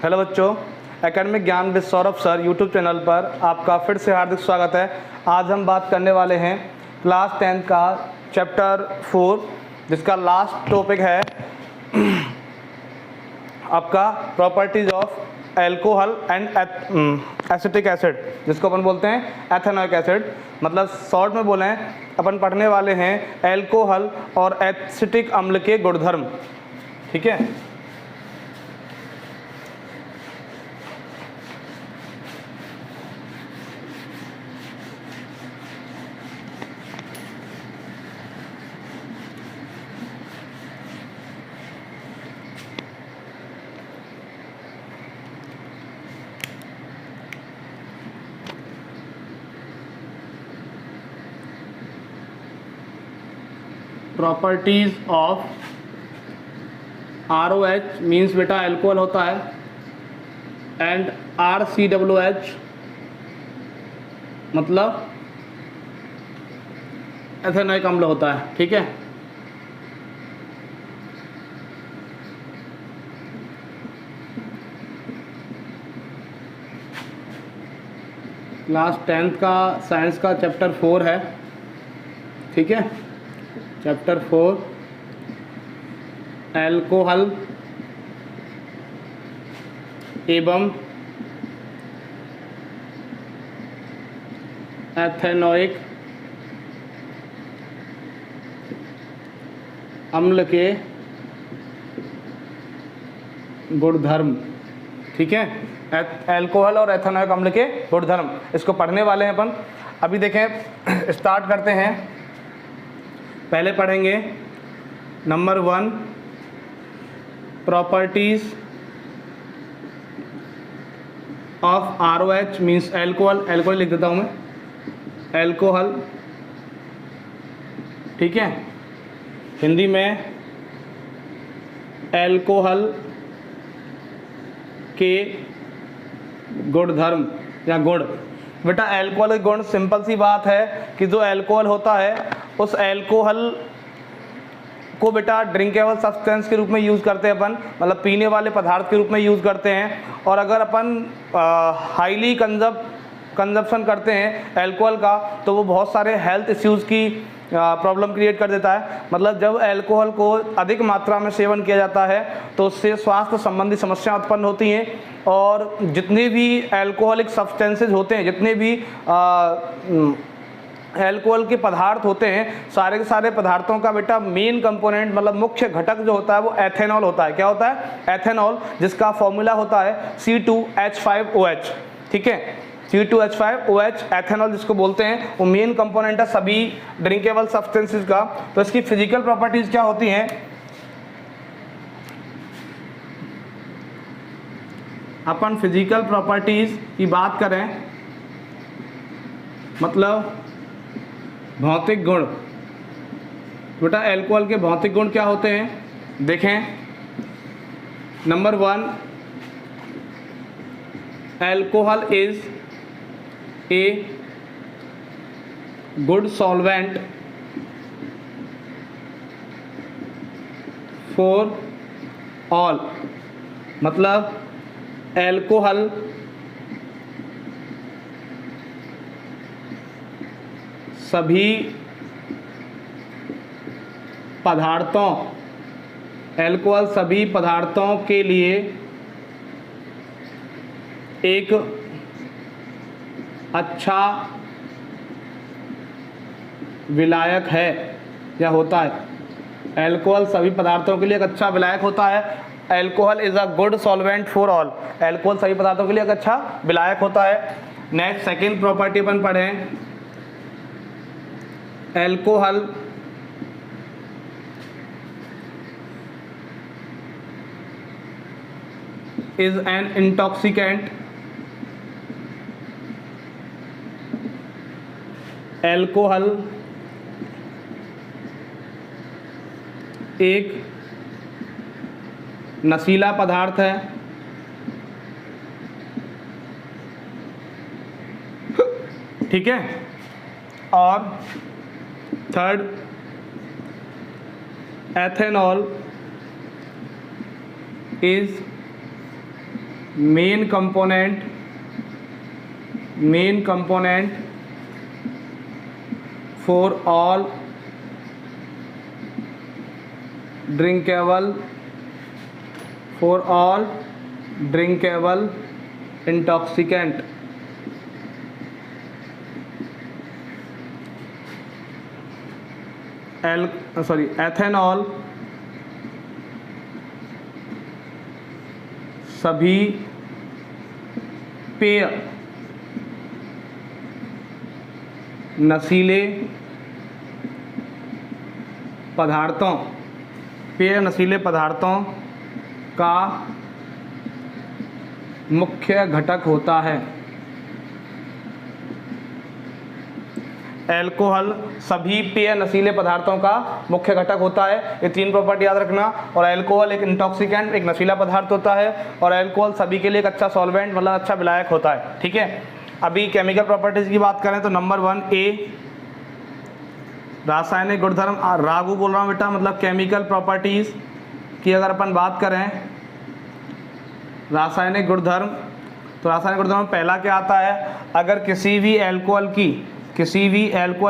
Hello बच्चों, academic ज्ञान with Saurabh sir YouTube channel पर आपका फिर से हार्दिक स्वागत है। आज हम बात करने वाले हैं क्लास 10 का चैप्टर 4 जिसका लास्ट टॉपिक है आपका properties of alcohol and acetic acid, जिसको अपन बोलते हैं एथेनॉइक एसिड। मतलब शॉर्ट में बोलें अपन पढ़ने वाले हैं एल्कोहल और एसिटिक अम्ल के गुणधर्म। ठीक है, प्रॉपर्टीज ऑफ ROH मीन्स बेटा एल्कोहल होता है एंड RCOH मतलब एथेनॉइक अम्ल होता है। ठीक है, क्लास 10th का साइंस का चैप्टर 4 है। ठीक है, चैप्टर 4 एल्कोहल एवं एथेनॉइक अम्ल के गुणधर्म। ठीक है, एल्कोहल और एथेनॉइक अम्ल के गुणधर्म, इसको पढ़ने वाले हैं अपन। अभी देखें, स्टार्ट करते हैं। पहले पढ़ेंगे number 1 properties of ROH means alcohol. Alcohol लिख देता हूँ मैं, एल्कोहल। ठीक है, हिंदी में एल्कोहल के गुणधर्म या गुण। बेटा एल्कोहल के गुण, सिंपल सी बात है कि जो एल्कोहल होता है उस एल्कोहल को बेटा ड्रिंकेबल सब्सटेंस के रूप में यूज़ करते हैं अपन, मतलब पीने वाले पदार्थ के रूप में यूज़ करते हैं। और अगर अपन हाईली कंजप्शन करते हैं एल्कोहल का तो वो बहुत सारे हेल्थ इश्यूज़ की प्रॉब्लम क्रिएट कर देता है। मतलब जब एल्कोहल को अधिक मात्रा में सेवन किया जाता है तो उससे स्वास्थ्य संबंधी समस्याएं उत्पन्न होती हैं। और जितने भी एल्कोहलिक सब्सटेंसेज होते हैं, जितने भी एल्कोहल के पदार्थ होते हैं, सारे के सारे पदार्थों का बेटा मेन कंपोनेंट मतलब मुख्य घटक जो होता है वो एथेनॉल होता है। क्या होता है? एथेनॉल, जिसका फॉर्मूला होता है C2H5OH। ठीक है, C2H5OH एथेनॉल जिसको बोलते हैं, वो मेन कंपोनेंट है सभी ड्रिंकेबल सब्सटेंसेस का। तो इसकी फिजिकल प्रॉपर्टीज क्या होती हैं? अपन फिजिकल प्रॉपर्टीज की बात करें मतलब भौतिक गुण। बेटा एल्कोहल के भौतिक गुण क्या होते हैं देखें। Number 1, alcohol is a good solvent for all. मतलब एल्कोहल सभी पदार्थों, एल्कोहल सभी पदार्थों के लिए एक अच्छा विलायक है या होता है। एल्कोहल सभी पदार्थों के लिए एक अच्छा विलायक होता है। Alcohol is a good solvent for all. Alcohol सभी पदार्थों के लिए एक अच्छा विलायक होता है। नेक्स्ट सेकेंड प्रॉपर्टी अपन पढ़ें, alcohol is an intoxicant. Alcohol एक नशीला पदार्थ है। ठीक है, और third, ethanol is main component for all drinkable intoxicant. Ethanol सभी पेय नशीले पदार्थों का मुख्य घटक होता है। एल्कोहल सभी पेय नशीले पदार्थों का मुख्य घटक होता है। ये तीन प्रॉपर्टी याद रखना। और एल्कोहल एक इंटॉक्सिकेंट, एक नशीला पदार्थ होता है, और एल्कोहल सभी के लिए एक अच्छा सॉल्वेंट मतलब अच्छा विलायक होता है। ठीक है, अभी केमिकल प्रॉपर्टीज की बात करें तो नंबर 1 ए रासायनिक गुणधर्म। रागू बोल रहा हूँ बेटा, मतलब केमिकल प्रॉपर्टीज की अगर अपन बात करें रासायनिक गुणधर्म, तो रासायनिक गुणधर्म में पहला क्या आता है, अगर किसी भी एल्कोहल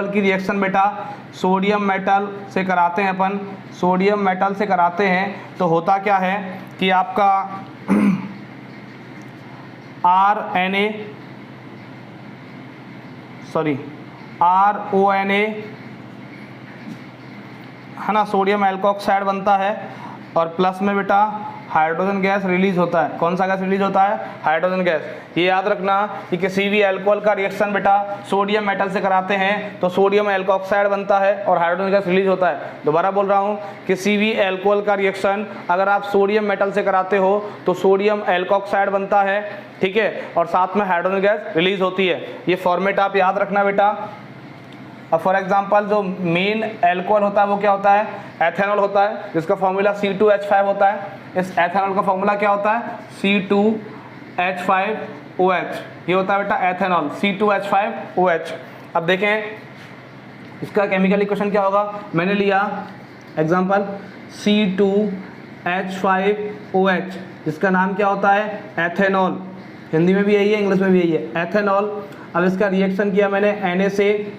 की रिएक्शन बेटा सोडियम मेटल से कराते हैं अपन, सोडियम मेटल से कराते हैं, तो होता क्या है कि आपका RONA है ना, सोडियम एल्कोक्साइड बनता है, और प्लस में बेटा हाइड्रोजन गैस रिलीज होता है। कौन सा गैस रिलीज होता है, हाइड्रोजन गैस। ये याद रखना कि किसी भी एल्कोहल का रिएक्शन बेटा सोडियम मेटल से कराते हैं तो सोडियम एल्कोक्साइड बनता है और हाइड्रोजन गैस रिलीज होता है। दोबारा बोल रहा हूँ, किसी भी एल्कोहल का रिएक्शन अगर आप सोडियम मेटल से कराते हो तो सोडियम एल्कोक्साइड बनता है, ठीक है, और साथ में हाइड्रोजन गैस रिलीज होती है। ये फॉर्मेट आप याद रखना बेटा। अब फॉर एग्जांपल जो मेन एल्कोहल होता है वो क्या होता है, एथेनॉल होता है, जिसका फॉर्मूला C2H5 होता है। इस एथेनॉल का फॉर्मूला क्या होता है, C2H5OH। ये होता है बेटा एथेनॉल, C2H5OH। अब देखें इसका केमिकल इक्वेशन क्या होगा, मैंने लिया एग्जांपल C2H5OH, जिसका नाम क्या होता है, एथेनॉल। हिंदी में भी यही है, इंग्लिश में भी यही है, एथेनॉल। अब इसका रिएक्शन किया मैंने Na से,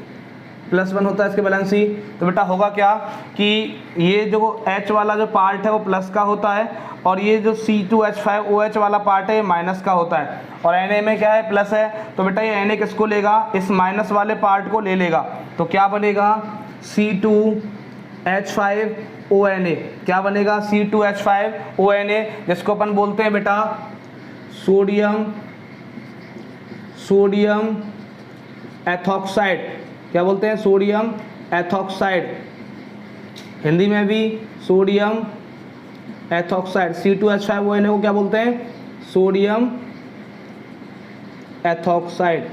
+1 होता है इसके बैलेंसी, तो बेटा होगा क्या कि ये जो H वाला जो पार्ट है वो प्लस का होता है, और ये जो C2H5OH वाला पार्ट है ये माइनस का होता है, और Na में क्या है, प्लस है, तो बेटा ये Na किसको लेगा, इस माइनस वाले पार्ट को ले लेगा। तो क्या बनेगा, C2H5ONA। क्या बनेगा, C2H5ONA, जिसको अपन बोलते हैं बेटा सोडियम एथॉक्साइड। क्या बोलते हैं, सोडियम एथॉक्साइड, हिंदी में भी सोडियम एथॉक्साइड। C2H5ONA को क्या बोलते हैं, सोडियम एथॉक्साइड।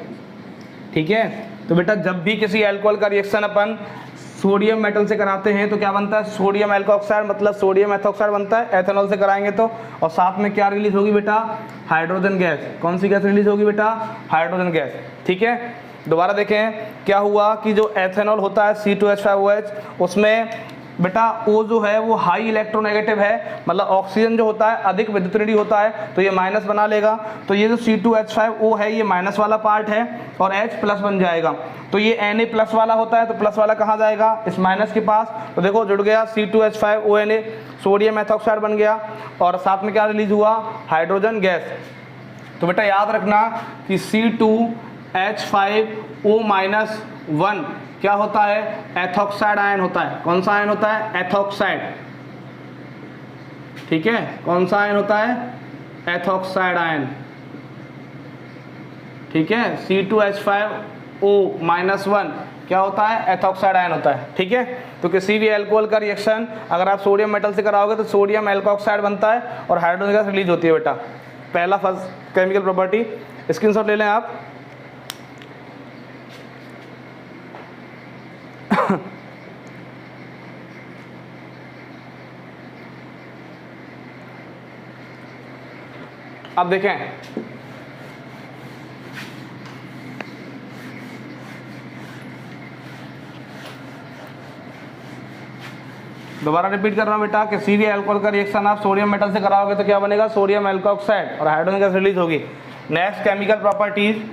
ठीक है, तो बेटा जब भी किसी अल्कोहल का रिएक्शन अपन सोडियम मेटल से कराते हैं तो क्या बनता है, सोडियम एल्कोक्साइड मतलब सोडियम एथॉक्साइड बनता है। एथेनॉल से कराएंगे तो, और साथ में क्या रिलीज होगी बेटा, हाइड्रोजन गैस। कौन सी गैस रिलीज होगी बेटा, हाइड्रोजन गैस। ठीक है, दोबारा देखें क्या हुआ कि जो एथेनॉल होता है C2H5OH, उसमें बेटा O जो है वो हाई इलेक्ट्रोनेगेटिव है, मतलब ऑक्सीजन जो होता है अधिक विद्युतऋणी होता है, तो ये माइनस बना लेगा। तो ये जो C2H5O है ये माइनस वाला पार्ट है और H प्लस बन जाएगा। तो ये Na प्लस वाला होता है, तो प्लस वाला कहाँ जाएगा, इस माइनस के पास। तो देखो जुड़ गया, C2H5ONA सोडियम एथॉक्साइड बन गया, और साथ में क्या रिलीज हुआ, हाइड्रोजन गैस। तो बेटा याद रखना कि C2H5O-1 क्या होता है, एथॉक्साइड आयन होता है। कौन सा आयन होता है, एथॉक्साइड। ठीक है, कौन सा आयन होता है, एथॉक्साइड आयन। ठीक है, C2H5O-1 क्या होता है, एथॉक्साइड आयन होता है। ठीक है, तो किसी भी एल्कोहल का रिएक्शन अगर आप सोडियम मेटल से कराओगे तो सोडियम एल्कोक्साइड बनता है और हाइड्रोजन गैस रिलीज होती है बेटा। पहला फर्स्ट केमिकल प्रॉपर्टी, स्क्रीनशॉट ले लें आप। अब देखें दोबारा रिपीट कर रहा हूँ बेटा, किसी भी अल्कोहल का रिएक्शन आप सोडियम मेटल से कराओगे तो क्या बनेगा, सोडियम एल्कोऑक्साइड और हाइड्रोजन गैस रिलीज होगी। नेक्स्ट केमिकल प्रॉपर्टीज,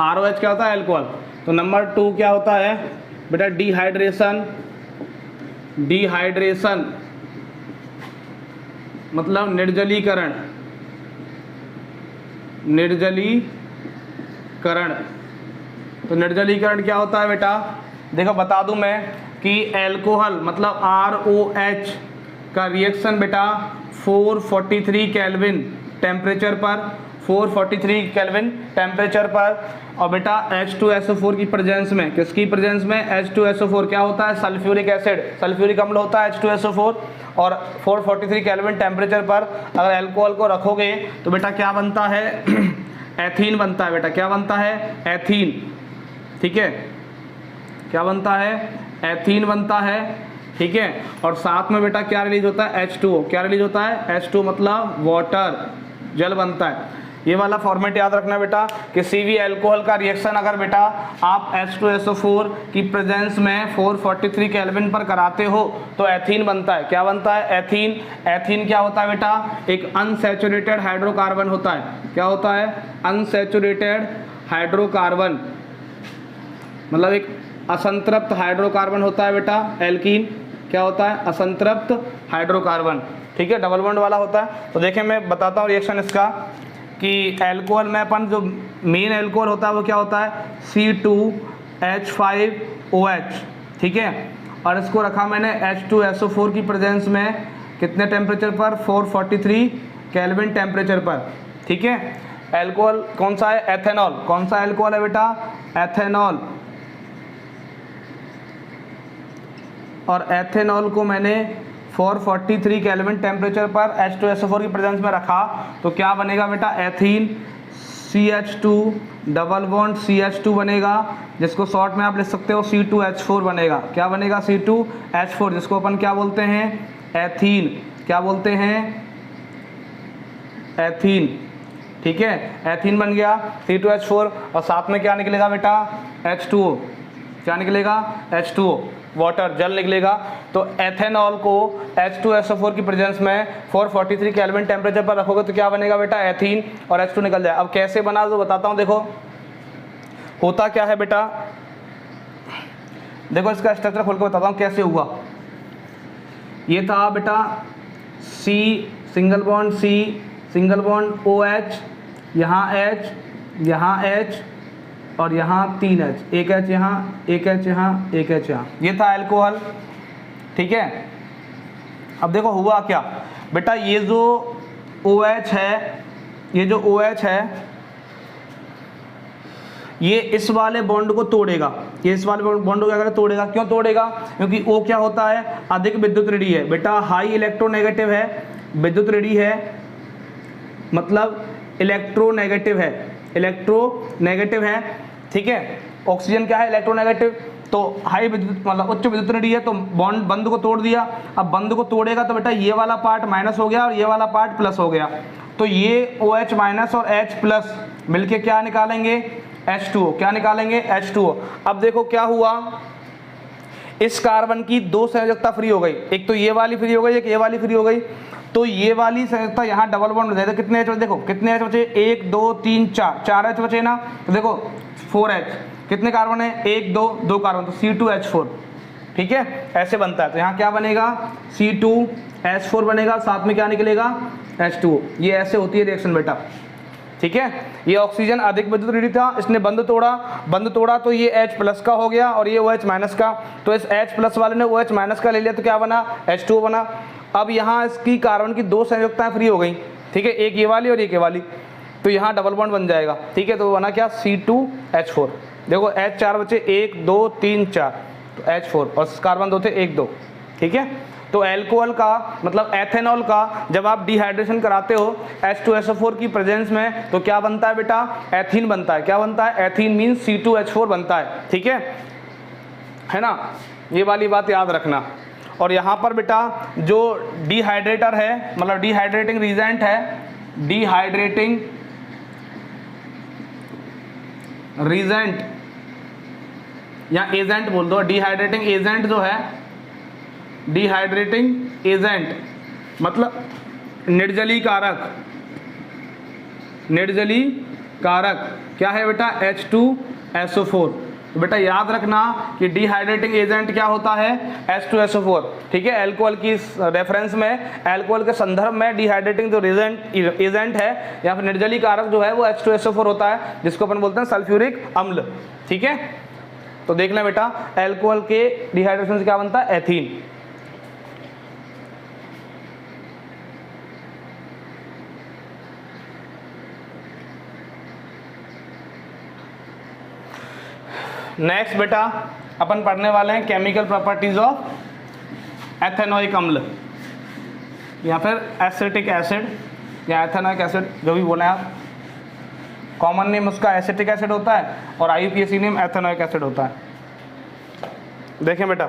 ROH क्या होता है, अल्कोहल। तो नंबर 2 क्या होता है बेटा, डिहाइड्रेशन। डिहाइड्रेशन मतलब निर्जलीकरण। निर्जलीकरण, तो निर्जलीकरण क्या होता है बेटा, देखो बता दूं मैं कि अल्कोहल मतलब ROH का रिएक्शन बेटा 443 केल्विन टेम्परेचर पर, 443 केल्विन टेम्परेचर पर, और बेटा H2SO4 की प्रेजेंस में, किसकी प्रेजेंस में, H2SO4 क्या होता है, सल्फ्यूरिक एसिड, सल्फ्यूरिक अम्ल होता है H2SO4, और 443 केल्विन टेम्परेचर पर अगर अल्कोहल को रखोगे तो बेटा क्या बनता है, एथीन बनता है बेटा, क्या बनता है, एथीन। ठीक है, क्या बनता है, एथीन बनता है। ठीक है, और साथ में बेटा क्या रिलीज होता है, H2O, क्या रिलीज होता है, H2O मतलब वाटर, जल बनता है। ये वाला फॉर्मेट याद रखना बेटा, किसी भी अल्कोहल का रिएक्शन अगर बेटा आप H2SO4 की प्रेजेंस में 443 केल्विन पर कराते हो तो एथीन बनता है। क्या बनता है, एथीन। एथीन क्या होता है बेटा, एक अनसैचुरेटेड हाइड्रोकार्बन होता है। क्या होता है, अनसैचुरेटेड हाइड्रोकार्बन, मतलब एक असंतृप्त हाइड्रोकार्बन होता है बेटा, एल्कीन। क्या होता है, असंतृप्त हाइड्रोकार्बन। ठीक है, डबल बॉन्ड वाला होता है। तो देखें मैं बताता हूँ रिएक्शन इसका कि अल्कोहल में अपन जो मेन अल्कोहल होता है वो क्या होता है, C2H5OH। ठीक है, और इसको रखा मैंने H2SO4 की प्रेजेंस में कितने टेम्परेचर पर, 443 केल्विन टेम्परेचर पर। ठीक है, अल्कोहल कौन सा है, एथेनॉल। कौन सा अल्कोहल है बेटा, एथेनॉल। और एथेनॉल को मैंने 443 केल्विन टेम्परेचर पर H2SO4 की प्रेजेंस में रखा तो क्या बनेगा बेटा, ethene, CH2 double bond CH2 बनेगा, जिसको शॉर्ट में आप लिख सकते हो C2H4 बनेगा। क्या बनेगा, C2H4, जिसको अपन क्या बोलते हैं, एथीन। क्या बोलते हैं, एथीन। ठीक है, एथीन बन गया C2H4, और साथ में क्या निकलेगा बेटा, H2O। क्या निकलेगा, H2O, वाटर, जल निकलेगा। तो एथेनॉल को H2SO4 की प्रेजेंस में 443 केल्विन टेम्परेचर पर रखोगे तो क्या बनेगा बेटा, एथीन, और H2 निकल जाए। अब कैसे बना तो बताता हूँ। देखो होता क्या है बेटा, देखो इसका स्ट्रक्चर खोल के बताता हूँ कैसे हुआ। ये था बेटा C single bond C single bond OH, यहाँ H, यहाँ H, और यहाँ 3 H, एक H यहाँ, एक H यहाँ, एक H यहाँ। ये था अल्कोहल। ठीक है, अब देखो हुआ क्या बेटा, ये जो OH है, ये जो OH है ये इस वाले बॉन्ड को तोड़ेगा। ये इस वाले बॉन्ड को क्या करेगा, तोड़ेगा। क्यों तोड़ेगा, क्योंकि O क्या होता है, अधिक विद्युतऋणी है बेटा, हाई इलेक्ट्रोनेगेटिव है, विद्युतऋणी है मतलब इलेक्ट्रोनेगेटिव है, इलेक्ट्रोनेगेटिव है। ठीक है, ऑक्सीजन क्या है, इलेक्ट्रोनेगेटिव। तो हाई विद्युत मतलब उच्च विद्युतऋणी है, तो बॉन्ड बंध को तोड़ दिया। अब बंध को तोड़ेगा तो बेटा ये वाला पार्ट माइनस हो गया और ये वाला पार्ट प्लस हो गया। तो ये OH माइनस और H प्लस मिलके क्या निकालेंगे, H2O। क्या निकालेंगे, H2O। अब देखो क्या हुआ, इस कार्बन की 2 संयोजकता फ्री हो गई, एक तो ये वाली फ्री हो गई, एक ये वाली फ्री हो गई। तो ये वाली संयोजकता यहाँ डबल बॉन्ड हो जाए तो कितने H बचे, देखो कितने H बचे, 1 2 3 4 H बचे ना। तो देखो 4H, कितने कार्बन है, 1 2 2 कार्बन, तो C2H4। ठीक है, ऐसे बनता है। तो यहाँ क्या बनेगा, C2H4 बनेगा, साथ में क्या निकलेगा, H2O। ये ऐसे होती है रिएक्शन बेटा। ठीक है, ये ऑक्सीजन अधिक विद्युतऋणी था, इसने बंध तोड़ा तो ये H प्लस का हो गया और ये OH माइनस का। तो इस H प्लस वाले ने OH माइनस का ले लिया तो क्या बना, H2O बना। अब यहाँ इसकी कार्बन की 2 संयोजकताएं फ्री हो गई। ठीक है, एक ये वाली और एक ये वाली, तो यहाँ डबल बॉन्ड बन जाएगा। ठीक है, तो बना क्या, C2H4। देखो H 4 बचे, 1 2 3 4, तो H4, और कार्बन 2 थे, 1 2। ठीक है, तो अल्कोहल का मतलब एथेनॉल का जब आप डिहाइड्रेशन कराते हो H2SO4 की प्रेजेंस में तो क्या बनता है बेटा, एथीन बनता है। क्या बनता है, एथीन मीन्स C2H4 बनता है। ठीक है ना, ये वाली बात याद रखना। और यहाँ पर बेटा जो डिहाइड्रेटर है मतलब डिहाइड्रेटिंग रीजेंट है डिहाइड्रेटिंग रीजेंट या एजेंट बोल दो। डिहाइड्रेटिंग एजेंट जो है, डिहाइड्रेटिंग एजेंट मतलब निर्जली कारक। निर्जली कारक क्या है बेटा? H2SO4। तो बेटा याद रखना कि डिहाइड्रेटिंग एजेंट क्या होता है? H2SO4। ठीक है, अल्कोहल की रेफरेंस में, अल्कोहल के संदर्भ में डिहाइड्रेटिंग जो एजेंट है या फिर निर्जली कारक जो है वो H2SO4 होता है, जिसको अपन बोलते हैं सल्फ्यूरिक अम्ल। ठीक है, तो देख लें बेटा, अल्कोहल के डिहाइड्रेशन से क्या बनता है? एथीन। नेक्स्ट बेटा अपन पढ़ने वाले हैं केमिकल प्रॉपर्टीज ऑफ एथेनोइक अम्ल या फिर एसिटिक एसिड या एथेनोइक एसिड, जो भी बोले आप। कॉमन नेम उसका एसिटिक एसिड होता है और IUPAC नेम एथेनोइक एसिड होता है। देखें बेटा,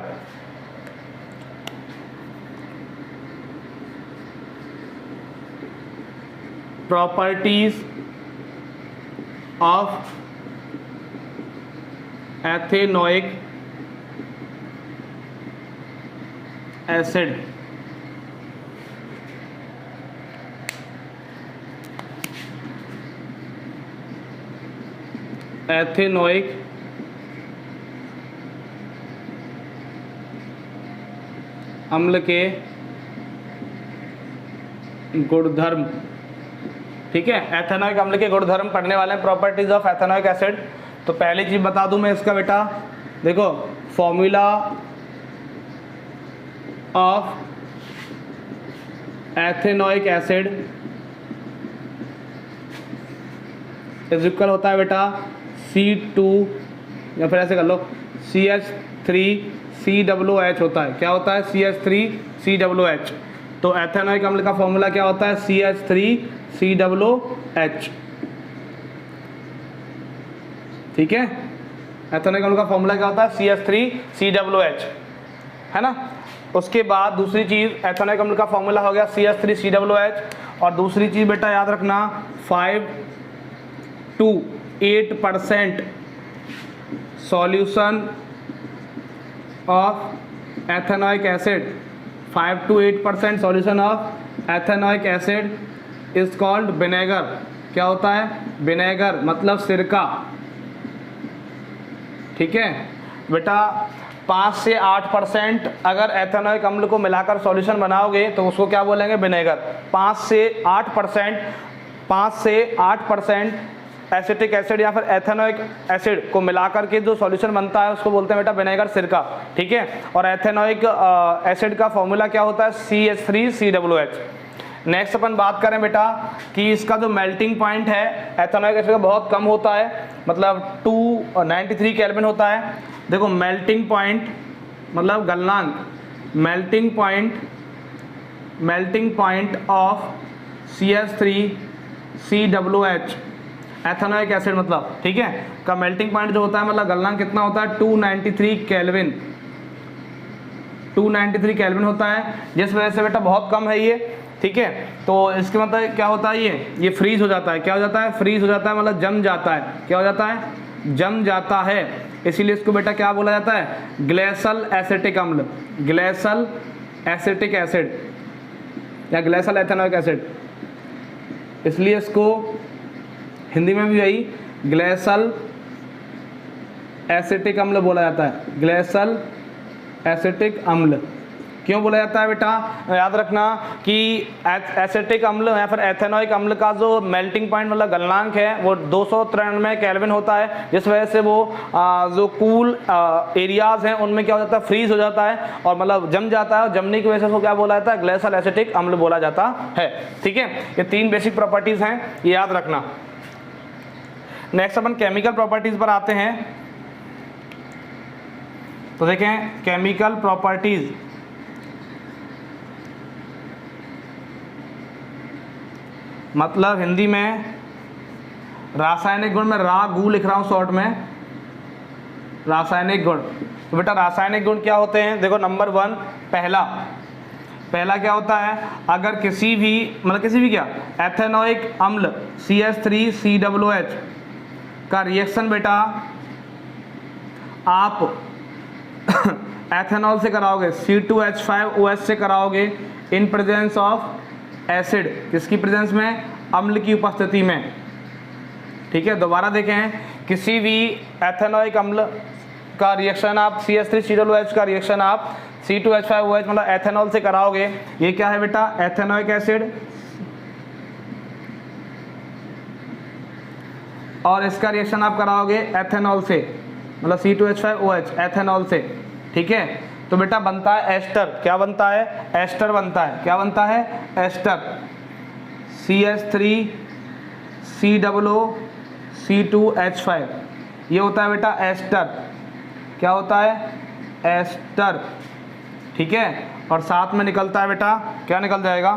properties of ethanoic acid. Ethanoic अम्ल के गुणधर्म। ठीक है, एथेनोइक अम्ल के गुणधर्म पढ़ने वाले हैं, प्रॉपर्टीज ऑफ एथेनोइक एसिड। तो पहली चीज बता दूं मैं इसका बेटा, देखो formula of ethanoic acid is equal होता है बेटा C2 या फिर ऐसे कर लो CH3COOH होता है। क्या होता है? CH3COOH। तो एथेनोइक अम्ल का फॉर्मूला क्या होता है? CH3COOH। ठीक है, एथेनोइक अम्ल का फॉर्मूला क्या होता है? CH3COOH, है ना। उसके बाद दूसरी चीज, एथेनोइक अम्ल का फॉर्मूला हो गया CH3COOH, और दूसरी चीज बेटा याद रखना 5 to 8% solution of ethanoic acid. 5 to 8% solution of ethanoic acid is called vinegar. क्या होता है? विनेगर मतलब सिरका। ठीक है बेटा, 5 से 8% अगर एथेनोइक अम्ल को मिलाकर सॉल्यूशन बनाओगे तो उसको क्या बोलेंगे? विनेगर। 5 से 8% एसिटिक एसिड या फिर एथेनोइक एसिड को मिलाकर के जो सॉल्यूशन बनता है उसको बोलते हैं बेटा विनेगर, सिरका। ठीक है, और एथेनोइक एसिड का फॉर्मूला क्या होता है? CH3COOH। नेक्स्ट अपन बात करें बेटा कि इसका जो मेल्टिंग पॉइंट है एथेनोइक एसिड का बहुत कम होता है, मतलब 293 केल्विन होता है। देखो मेल्टिंग पॉइंट मतलब गलनांक, melting point of CH3COOH ethanoic acid मतलब, ठीक है, का मेल्टिंग पॉइंट जो होता है मतलब गलनांक कितना होता है? 293 केल्विन। 293 केल्विन होता है, जिस वजह से बेटा बहुत कम है ये। ठीक है, तो इसके मतलब क्या होता है? ये फ्रीज हो जाता है। क्या हो जाता है? फ्रीज हो जाता है, मतलब जम जाता है। क्या हो जाता है? जम जाता है। इसीलिए इसको बेटा क्या बोला जाता है? ग्लेशियल एसिटिक अम्ल, ग्लेशियल एसिटिक एसिड या ग्लेशियल एथेनोइक एसिड। इसलिए इसको हिंदी में भी यही ग्लेशियल एसिटिक अम्ल बोला जाता है। ग्लेशियल एसिटिक अम्ल क्यों बोला जाता है बेटा? याद रखना कि एसिटिक अम्ल या फिर एथेनोइक अम्ल का जो मेल्टिंग पॉइंट मतलब गलनांक है वो 293 केल्विन होता है, जिस वजह से वो जो कूल एरियाज हैं उनमें क्या हो जाता है? फ्रीज हो जाता है और मतलब जम जाता है, और जमने की वजह से उसको क्या बोला जाता है? ग्लेशियल एसिटिक अम्ल बोला जाता है। ठीक है, ये 3 बेसिक प्रॉपर्टीज हैं, ये याद रखना। नेक्स्ट अपन केमिकल प्रॉपर्टीज पर आते हैं। तो देखें केमिकल प्रॉपर्टीज, मतलब हिंदी में रासायनिक गुण, में रा गु लिख रहा हूं शॉर्ट में, रासायनिक गुण। तो बेटा रासायनिक गुण क्या होते हैं? देखो नंबर 1 पहला पहला क्या होता है, अगर किसी भी मतलब किसी भी क्या एथेनोइक अम्ल CH3COOH का रिएक्शन बेटा आप एथेनॉल से कराओगे, C2H5OH से कराओगे इन प्रेजेंस ऑफ एसिड, किसकी प्रेजेंस में, अम्ल की उपस्थिति में। ठीक है, दोबारा देखें, किसी भी एथेनोइक अम्ल का रिएक्शन आप CH3COOH का रिएक्शन आप C2H5OH मतलब एथेनॉल से कराओगे, ये क्या है बेटा, एथेनोइक एसिड, और इसका रिएक्शन आप कराओगे एथेनॉल से मतलब C2H5OH एथेनॉल से। ठीक है, तो बेटा बनता है एस्टर, क्या बनता है, एस्टर बनता है, क्या बनता है, एस्टर, CH3COOC2H5, ये होता है बेटा एस्टर, क्या होता है, एस्टर। ठीक है, और साथ में निकलता है बेटा, क्या निकल जाएगा,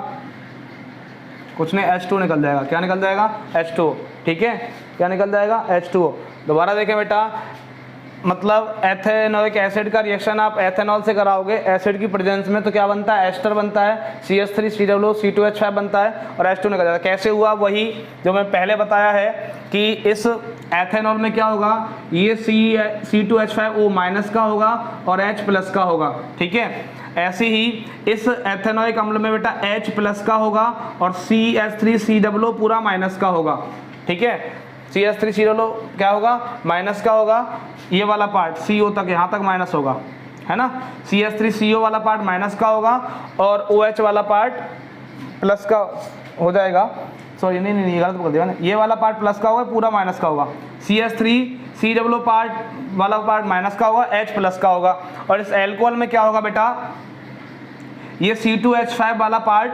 कुछ नहीं, H2 निकल जाएगा, क्या निकल जाएगा, H2। ठीक है, क्या निकल जाएगा, H2। दोबारा देखें बेटा, मतलब एथेनोइक एसिड का रिएक्शन आप एथेनॉल से कराओगे एसिड की प्रेजेंस में, तो क्या बनता है, एस्टर बनता है, CH3COOC2H5 बनता है और H2 निकल जाता है। कैसे हुआ, वही जो मैं पहले बताया है कि इस एथेनॉल में क्या होगा, ये C2H5O माइनस का होगा और H प्लस का होगा। ठीक है, ऐसे ही इस एथेनोइक अम्ल में बेटा H प्लस का होगा और CH3COO पूरा माइनस का होगा। ठीक है, CH3COO क्या होगा, माइनस का होगा, ये वाला पार्ट CO तक, यहाँ तक माइनस होगा, है ना, CH3CO वाला पार्ट माइनस का होगा और OH वाला पार्ट प्लस का हो जाएगा। सॉरी नहीं ये गलत बोल दिया मैंने, ये वाला पार्ट प्लस का होगा, पूरा माइनस का होगा, CH3COO पार्ट वाला पार्ट माइनस का होगा, H प्लस का होगा। और इस एल्कोहल में क्या होगा बेटा, ये C2H5 वाला पार्ट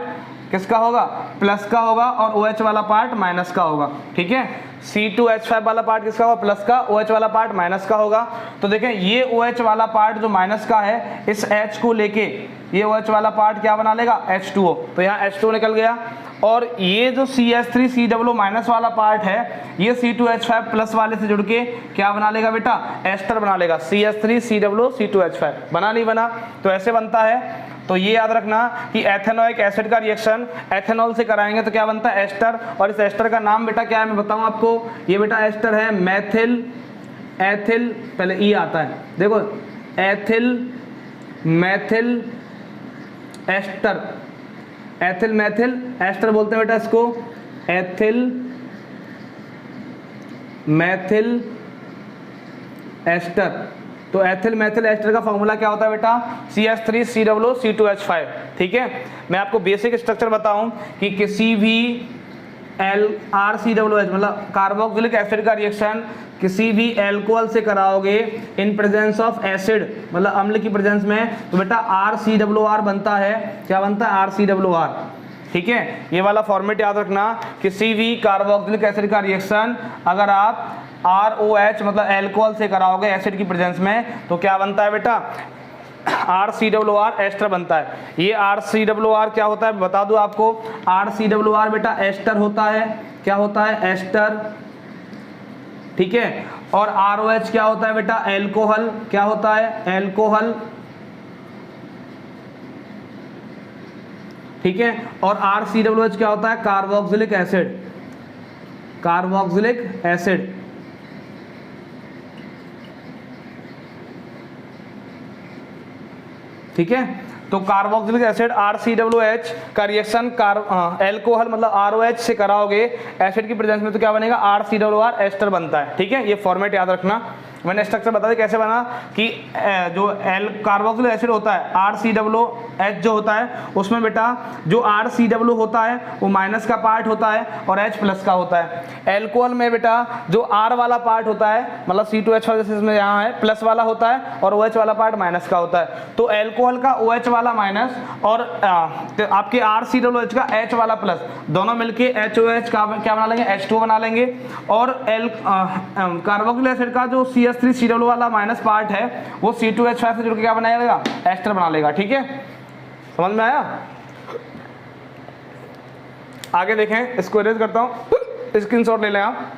किसका होगा, प्लस का होगा और OH वाला पार्ट माइनस का होगा। ठीक है, C2H5 वाला पार्ट किसका होगा, प्लस का, OH वाला पार्ट माइनस का होगा। तो देखें, ये OH वाला पार्ट जो माइनस का है, इस H को लेके ये OH वाला पार्ट क्या बना लेगा, H2O, तो यहाँ H2 निकल गया। और ये जो CH3COO माइनस वाला पार्ट है, ये C2H5 प्लस वाले से जुड़ के क्या बना लेगा बेटा, एस्टर बना लेगा, CH3COO C2H5 बना नहीं बना, तो ऐसे बनता है। तो ये याद रखना कि एथेनोइक एसिड का रिएक्शन एथेनॉल से कराएंगे तो क्या बनता है, एस्टर। और इस एस्टर का नाम बेटा क्या है, मैं बताऊं आपको, ये बेटा एस्टर है मैथिल एथिल, पहले ई आता है, देखो ethyl methyl ester, ethyl methyl ester बोलते हैं बेटा इसको, एथिल मैथिल एस्टर। तो एथिल मैथिल एस्टर का फॉर्मूला क्या होता है बेटा, CH3COO C2H5। ठीक है, मैं आपको बेसिक स्ट्रक्चर बताऊं कि किसी भी RCOOH मतलब कार्बोक्सिलिक एसिड का रिएक्शन किसी भी एल्कोहल से कराओगे इन प्रेजेंस ऑफ एसिड मतलब अम्ल की प्रेजेंस में, तो बेटा RCOR बनता है, क्या बनता है, RCOR। ठीक है, ये वाला फॉर्मेट याद रखना, किसी भी कार्बोक्सिलिक एसिड का रिएक्शन अगर आप ROH मतलब एल्कोहल से कराओगे एसिड की प्रेजेंस में, तो क्या बनता है बेटा, RCOR एस्टर बनता है। ये RCOR क्या होता है बता दूं आपको, RCOR बेटा एस्टर होता है, क्या होता है, एस्टर। ठीक है, और ROH क्या होता है बेटा, एल्कोहल, क्या होता है, एल्कोहल। ठीक है, और RCOOH क्या होता है, कार्बोक्सिलिक एसिड, कार्बोक्सिलिक एसिड। ठीक है, तो कार्बोक्सिलिक एसिड RCOOH का रिएक्शन एल्कोहल मतलब ROH से कराओगे एसिड की प्रेजेंस में, तो क्या बनेगा, RCOR एस्टर बनता है। ठीक है, ये फॉर्मेट याद रखना। मैंने स्ट्रक्चर बता दिया कैसे बना कि जो कार्बोक्सिलिक एसिड होता है RCOOH जो होता है उसमें बेटा जो RCOO होता है वो माइनस का पार्ट होता है और H प्लस का होता है। एल्कोहल में बेटा जो R वाला पार्ट होता है मतलब C2H जैसे इसमें यहाँ है प्लस वाला होता है और OH वाला पार्ट माइनस का होता है। तो एल्कोहल का OH वाला माइनस और आपके RCOOH का H वाला प्लस दोनों मिलके HOH का क्या बना लेंगे, H2O बना लेंगे। और कार्बोक्सिलिक एसिड का जो CH3COO वाला माइनस पार्ट है वो C2H5 से जुड़ के क्या बनाएगा, एस्टर बना लेगा। ठीक है, समझ में आया। आगे देखें, इसको इरेज करता हूं, स्क्रीनशॉट ले लें आप।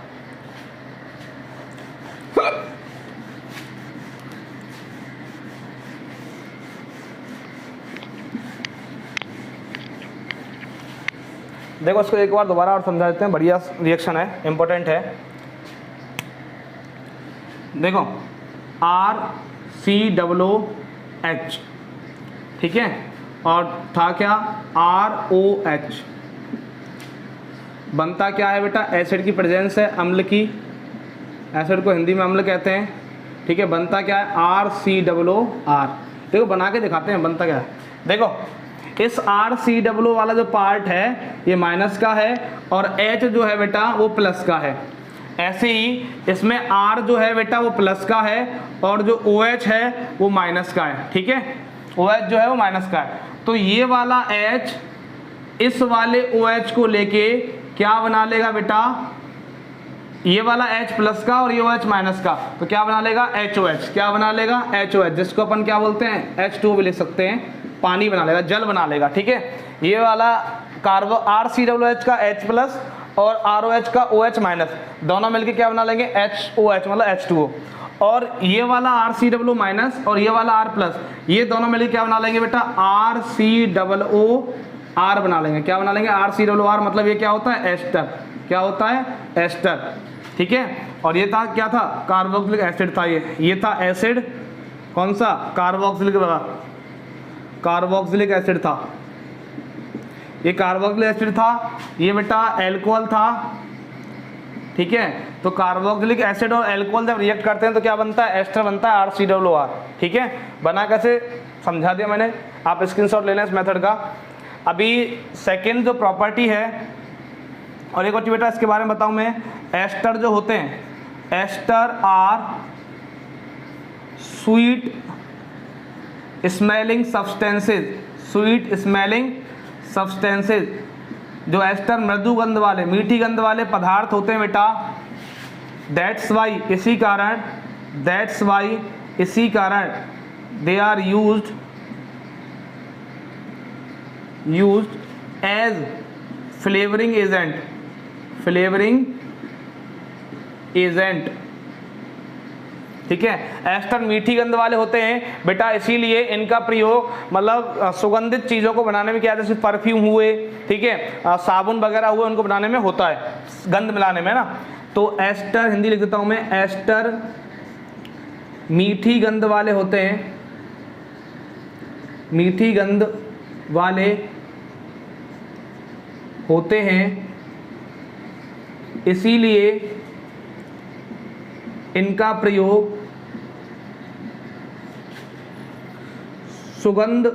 देखो इसको एक बार दोबारा और समझा देते हैं, बढ़िया रिएक्शन है, इंपॉर्टेंट है। देखो RCOOH, ठीक है, और था क्या ROH, बनता क्या है बेटा, एसिड की प्रेजेंस है, अम्ल की, एसिड को हिंदी में अम्ल कहते हैं, ठीक है। बनता क्या है RCOR। देखो बना के दिखाते हैं बनता क्या है। देखो इस RCOO वाला जो पार्ट है ये माइनस का है और H जो है बेटा वो प्लस का है। ऐसे ही इसमें R जो है बेटा वो प्लस का है और जो OH है वो माइनस का है, ठीक है। OH जो है वो माइनस का है, तो ये वाला H इस वाले OH को लेके क्या बना लेगा बेटा, ये वाला H प्लस का और ये OH माइनस का, तो क्या बना लेगा HOH। क्या बना लेगा HOH, जिसको अपन क्या बोलते हैं H2O भी लिख सकते हैं, पानी बना लेगा, जल बना लेगा, ठीक है। ये वाला कार्बो RCOOH का H प्लस और ROH का OH माइनस, दोनों मिलके क्या बना लेंगे HOH मतलब H2O। और ये वाला RCOO माइनस और ये वाला R प्लस, ये दोनों मिलके क्या बना लेंगे बेटा RCOOR बना लेंगे। क्या बना लेंगे RCOOR, मतलब ये क्या होता है एस्टर, क्या होता है एस्टर, ठीक है। और ये था क्या था कार्बोक्सिलिक एसिड था, ये था एसिड, कौन सा कार्बोक्सिलिक एसिड था, ये कार्बोक्सिलिक एसिड था, ये बेटा एल्कोहल था, ठीक है। तो कार्बोक्सिलिक एसिड और एल्कोहल जब रिएक्ट करते हैं तो क्या बनता है एस्टर बनता है RCOOR, ठीक है। बना कैसे समझा दिया मैंने, आप स्क्रीनशॉट ले लें इस मेथड का। अभी सेकेंड जो प्रॉपर्टी है, और एक और बेटा इसके बारे में बताऊं मैं, एस्टर जो होते हैं, ester are sweet smelling substances, sweet smelling substances, जो एस्टर मृदु गंध वाले, मीठी गंध वाले पदार्थ होते हैं बेटा। दैट्स वाई, इसी कारण they are used as flavouring agent, ठीक है। एस्टर मीठी गंध वाले होते हैं बेटा, इसीलिए इनका प्रयोग मतलब सुगंधित चीज़ों को बनाने में किया, जैसे परफ्यूम हुए, ठीक है, साबुन वगैरह हुए, उनको बनाने में होता है, गंध मिलाने में ना। तो एस्टर हिंदी लिख देता हूँ मैं, एस्टर मीठी गंध वाले होते हैं, मीठी गंध वाले होते हैं, इसीलिए इनका प्रयोग सुगंध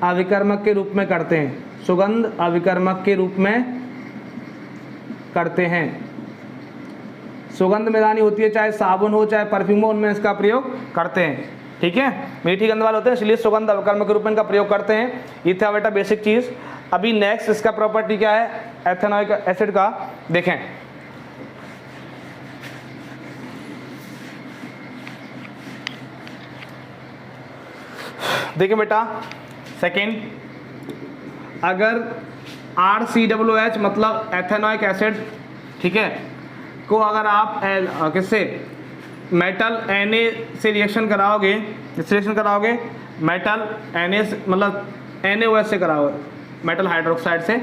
अभिकर्मक के रूप में करते हैं, सुगंध अभिकर्मक के रूप में करते हैं। सुगंध मैदानी होती है, चाहे साबुन हो चाहे परफ्यूम हो, उनमें इसका प्रयोग करते हैं, ठीक है। मीठी गंध वाले होते हैं इसलिए सुगंध अभिकर्मक के रूप में इनका प्रयोग करते हैं। ये था बेटा बेसिक चीज़। अभी नेक्स्ट इसका प्रॉपर्टी क्या है एथेनॉइक एसिड का, देखें। देखिए बेटा सेकेंड, अगर RCOOH मतलब एथेनॉइक एसिड, ठीक है, को अगर आप किससे मेटल Na से रिएक्शन कराओगे, किससे रिएक्शन कराओगे, मेटल Na मतलब NaOH से कराओगे, मेटल हाइड्रोक्साइड से।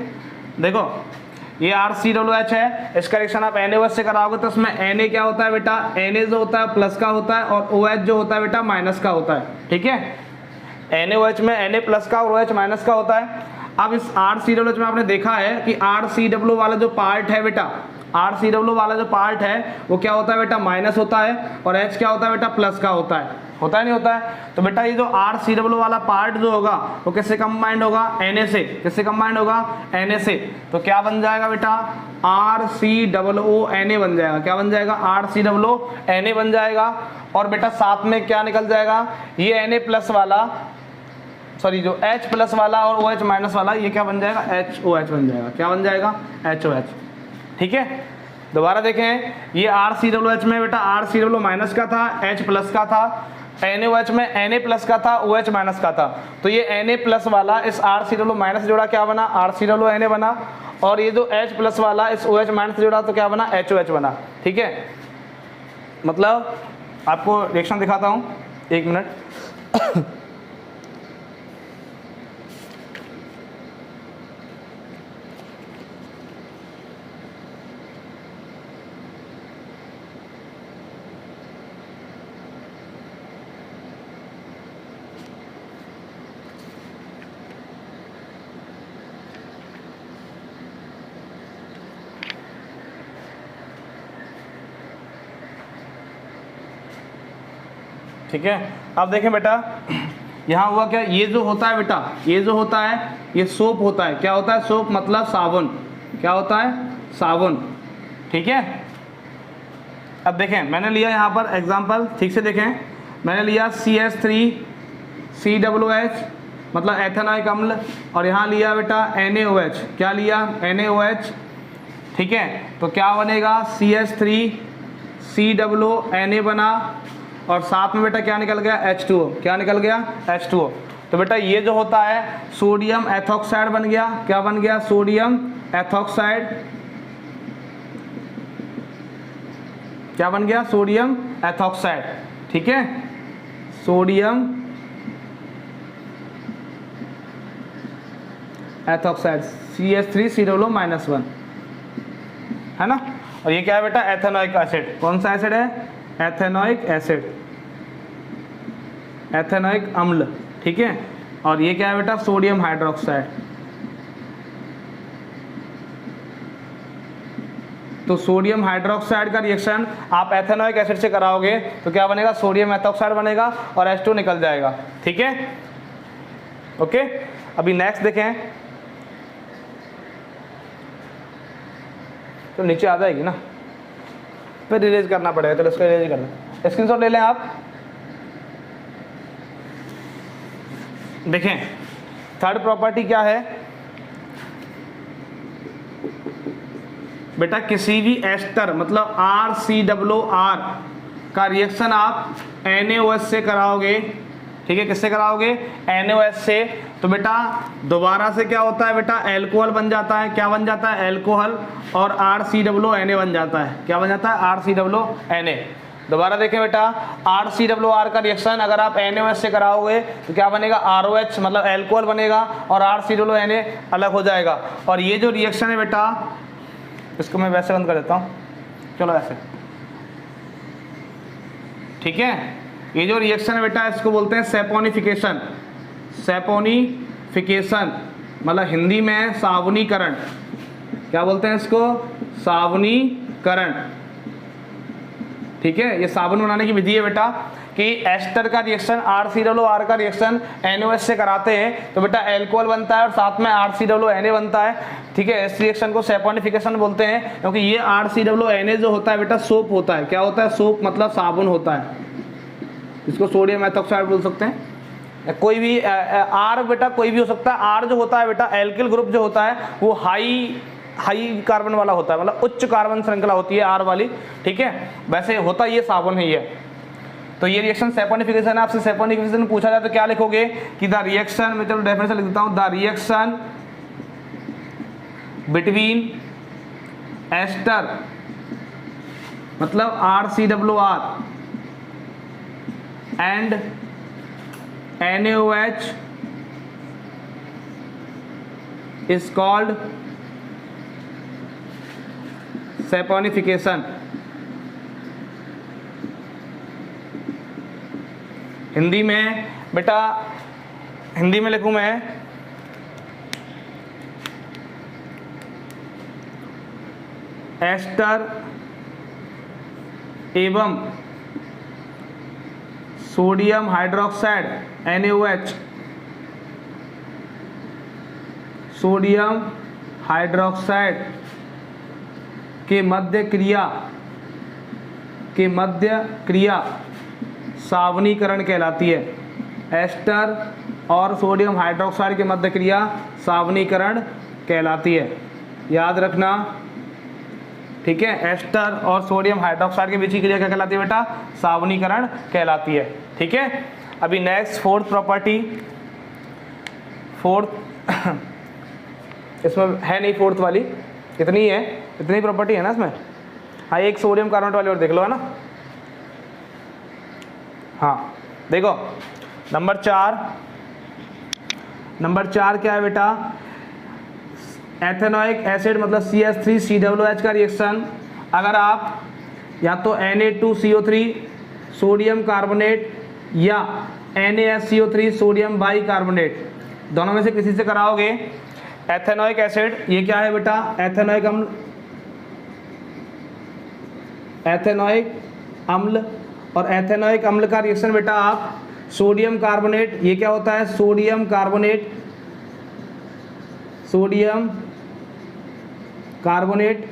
देखो ये RCOOH है, इसका रिएक्शन आप NaOH से कराओगे तो उसमें Na क्या होता है बेटा, Na जो होता है प्लस का होता है और OH जो होता है बेटा माइनस का होता है, ठीक है। NaOH में Na प्लस का और OH माइनस का होता है। अब इस RCOOH में आपने देखा है कि RCOO वाला जो पार्ट है बेटा, RCOO वाला जो पार्ट है वो क्या होता है बेटा माइनस होता है और H क्या होता है बेटा प्लस का होता है नहीं होता है। तो बेटा ये जो RCOO वाला पार्ट जो होगा वो किससे कंबाइंड होगा, Na से। किससे कंबाइंड होगा, Na से। तो क्या बन जाएगा बेटा RCOONA बन जाएगा। क्या बन जाएगा, RCOONA बन जाएगा। और बेटा साथ में क्या निकल जाएगा, ये Na प्लस वाला, सॉरी जो H प्लस वाला और OH माइनस वाला, ये क्या बन जाएगा, HOH बन जाएगा। क्या बन जाएगा, HOH, ठीक है। दोबारा देखें, ये RCOOH में बेटा RCOO माइनस का था, H प्लस का था, NaOH में Na प्लस का था, OH माइनस का था। तो ये Na प्लस वाला इस RCOO माइनस से जोड़ा, क्या बना, RCOONA बना। और ये जो H प्लस वाला इस OH माइनस से जोड़ा तो क्या बना, HOH बना, ठीक है। मतलब आपको रिएक्शन दिखाता हूँ, एक मिनट। ठीक है। अब देखें बेटा, यहाँ हुआ क्या, ये जो होता है बेटा, ये जो होता है ये सोप होता है। क्या होता है? सोप मतलब साबुन। क्या होता है? साबुन। ठीक है। अब देखें, मैंने लिया यहाँ पर एग्जांपल, ठीक से देखें, मैंने लिया CH3COOH मतलब एथेनॉइक अम्ल, और यहाँ लिया बेटा NaOH। क्या लिया? NaOH। ठीक है, तो क्या बनेगा? CH3COONA बना, और साथ में बेटा क्या निकल गया? H2O। क्या निकल गया? H2O। तो बेटा ये जो होता है सोडियम एथॉक्साइड बन गया। क्या बन गया? Sodium ethoxide. क्या बन गया? Sodium ethoxide. ठीक है, सोडियम एथॉक्साइड CH3COO-1 है ना। और ये क्या है बेटा? Ethanoic acid. कौन सा एसिड है? एथेनॉइक एसिड, एथेनॉइक अम्ल। ठीक है, और ये क्या है बेटा? Sodium hydroxide. तो सोडियम हाइड्रोक्साइड का रिएक्शन आप एथेनॉइक एसिड से कराओगे तो क्या बनेगा? सोडियम एथॉक्साइड बनेगा और H2 निकल जाएगा। ठीक है, ओके। अभी नेक्स्ट देखें, तो नीचे आ जाएगी ना, फिर रिलीज करना पड़ेगा। चलो इसको रिलीज करना, स्क्रीनशॉट ले लें आप। देखें, थर्ड प्रॉपर्टी क्या है बेटा? किसी भी एस्टर मतलब RCOOR का रिएक्शन आप NaOH से कराओगे। ठीक है, किससे कराओगे? NaOH से। तो बेटा दोबारा से क्या होता है बेटा? एल्कोहल बन जाता है। क्या बन जाता है? एल्कोहल, और RCOONA बन जाता है। क्या बन जाता है? RCOONA। दोबारा देखें बेटा, RCOOR का रिएक्शन अगर आप NaOH से कराओगे तो क्या बनेगा? ROH मतलब एल्कोहल बनेगा, और RCOONA अलग हो जाएगा। और ये जो रिएक्शन है बेटा, इसको मैं वैसे बंद कर देता हूँ, चलो ऐसे। ठीक है, ये जो रिएक्शन है बेटा इसको बोलते हैं सैपोनिफिकेशन। सैपोनिफिकेशन मतलब हिंदी में साबुनीकरण। क्या बोलते हैं इसको? साबुनीकरण। ठीक है, ये साबुन बनाने की विधि है बेटा कि एस्टर का रिएक्शन RCOOR का रिएक्शन NaOH से कराते हैं तो बेटा एल्कोहल बनता है और साथ में RCOONA बनता है। ठीक है, इस रिएक्शन को सैपोनिफिकेशन बोलते हैं क्योंकि ये RCOONA जो होता है बेटा सोप होता है। क्या होता है? सोप मतलब साबुन होता है। इसको सोडियम एथॉक्साइड बोल सकते हैं। कोई भी R बेटा कोई भी हो सकता है। R जो होता है बेटा एल्किल ग्रुप जो होता है वो हाई कार्बन वाला होता है, मतलब उच्च कार्बन श्रृंखला होती है R वाली। ठीक है, वैसे होता ये साबुन ही है। तो ये रिएक्शन सैपोनिफिकेशन है। आपसे सैपोनिफिकेशन पूछा जाए तो क्या लिखोगे कि द रिएक्शन, मैं चलो डेफिनेशन लिख देता हूँ, द रिएक्शन बिटवीन एस्टर मतलब RCOOR and NaOH is called saponification. Hindi में बेटा, हिंदी में लिखूं मैं, एस्टर एवं sodium hydroxide NaOH, sodium hydroxide के मध्य क्रिया साबुनीकरण कहलाती है। एस्टर और सोडियम हाइड्रोक्साइड के मध्य क्रिया साबुनीकरण कहलाती है, याद रखना। ठीक है, एस्टर और सोडियम हाइड्रोक्साइड के बीच की क्रिया क्या कहलाती है बेटा? साबुनीकरण कहलाती है। ठीक है, अभी नेक्स्ट फोर्थ प्रॉपर्टी, फोर्थ इसमें है नहीं, फोर्थ वाली इतनी है, इतनी प्रॉपर्टी है ना इसमें। हाँ, एक सोडियम कार्बोनेट वाली और देख लो, है ना। हाँ देखो, नंबर 4 क्या है बेटा? एथेनॉइक एसिड मतलब CH3COOH का रिएक्शन अगर आप या तो Na2CO3 सोडियम कार्बोनेट या NaSCO3 सोडियम बाइकार्बोनेट दोनों में से किसी से कराओगे। एथेनॉइक एसिड ये क्या है बेटा? एथेनॉइक अम्ल और एथेनोइक अम्ल का रिएक्शन बेटा आप सोडियम कार्बोनेट, ये क्या होता है सोडियम कार्बोनेट, सोडियम कार्बोनेट,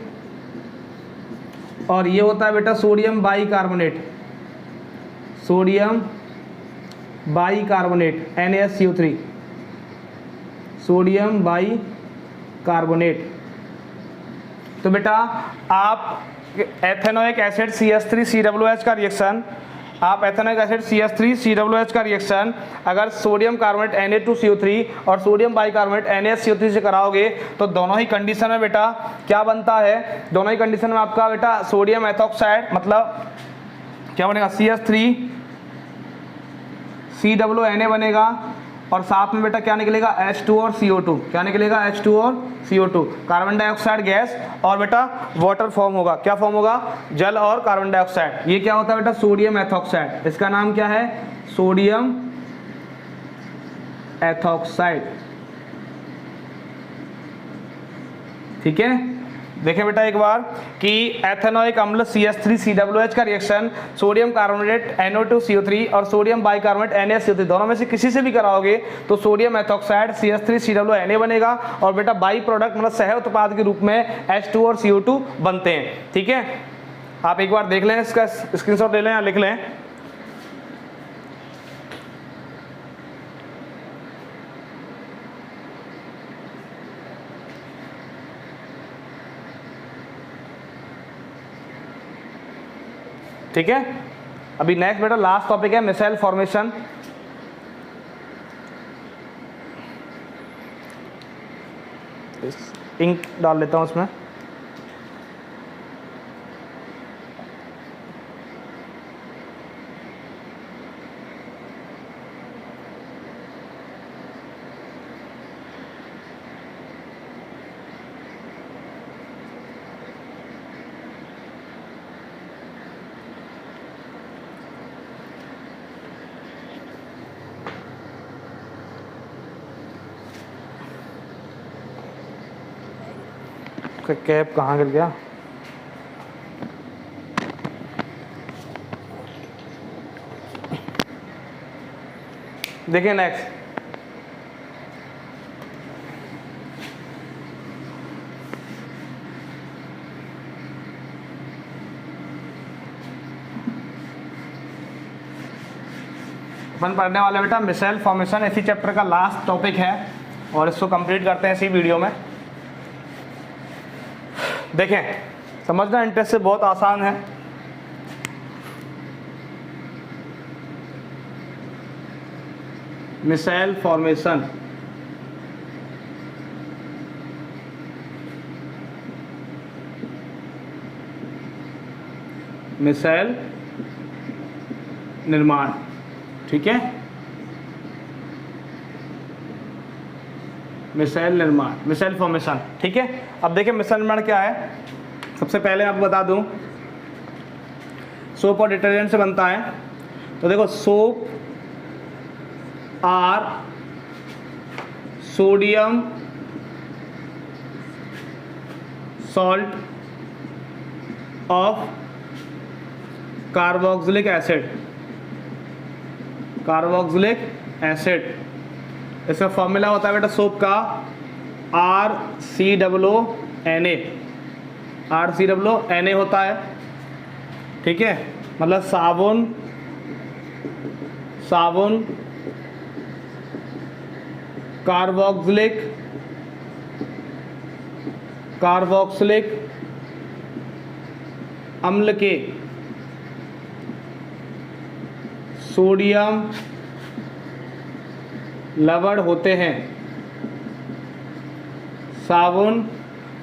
और ये होता है बेटा sodium bicarbonate, sodium bicarbonate NaSCO3, sodium bicarbonate. तो बेटा आप एथेनोइक एसिड CH3COOH का रिएक्शन, आप एथेनोइक एसिड CH3COOH का रिएक्शन अगर सोडियम कार्बोनेट Na2CO3 और सोडियम बाइकार्बोनेट NaSCO3 से कराओगे तो दोनों ही कंडीशन में बेटा क्या बनता है, दोनों ही कंडीशन में आपका बेटा सोडियम एथॉक्साइड मतलब क्या बनेगा CH3COONA बनेगा, और साथ में बेटा क्या निकलेगा H2 और CO2, क्या निकलेगा H2 और CO2, कार्बन डाइऑक्साइड गैस, और बेटा वाटर फॉर्म होगा, क्या फॉर्म होगा जल और कार्बन डाइऑक्साइड। ये क्या होता है बेटा सोडियम एथॉक्साइड, इसका नाम क्या है सोडियम एथॉक्साइड। ठीक है, देखें बेटा एक बार कि एथेनोइक अम्ल CH3COOH का रिएक्शन सोडियम कार्बोनेट NO2CO3 और सोडियम बाइकार्बोनेट NaSCO3 दोनों में से किसी से भी कराओगे तो सोडियम एथॉक्साइड CH3COONA बनेगा, और बेटा बाई प्रोडक्ट मतलब सह उत्पाद के रूप में H2 और CO2 बनते हैं। ठीक है, आप एक बार देख लें, इसका स्क्रीनशॉट ले लें या लिख लें। ठीक है, अभी नेक्स्ट बेटा लास्ट टॉपिक है मिसाइल फॉर्मेशन। इंक डाल लेता हूं उसमें। कैप कहाँ गिर गया? देखिए नेक्स्ट, अपन पढ़ने वाले बेटा मिसाइल फॉर्मेशन, इसी चैप्टर का लास्ट टॉपिक है और इसको कंप्लीट करते हैं इसी वीडियो में। देखें, समझना इंटरेस्ट से बहुत आसान है। मिसाइल फॉर्मेशन, मिसाइल निर्माण, ठीक है, मिसाइल निर्माण, मिसाइल फॉर्मेशन। ठीक है, अब देखिए मिसाइल निर्माण क्या है। सबसे पहले आपको बता दूं सोप और डिटर्जेंट से बनता है। तो देखो soap are sodium salt of carboxylic acid, carboxylic acid, इसका फॉर्मूला होता है बेटा सोप का RCOONA, RCOONA होता है। ठीक है, मतलब साबुन, साबुन कार्बोक्सिलिक, कार्बोक्सिलिक अम्ल के सोडियम लवण होते हैं। साबुन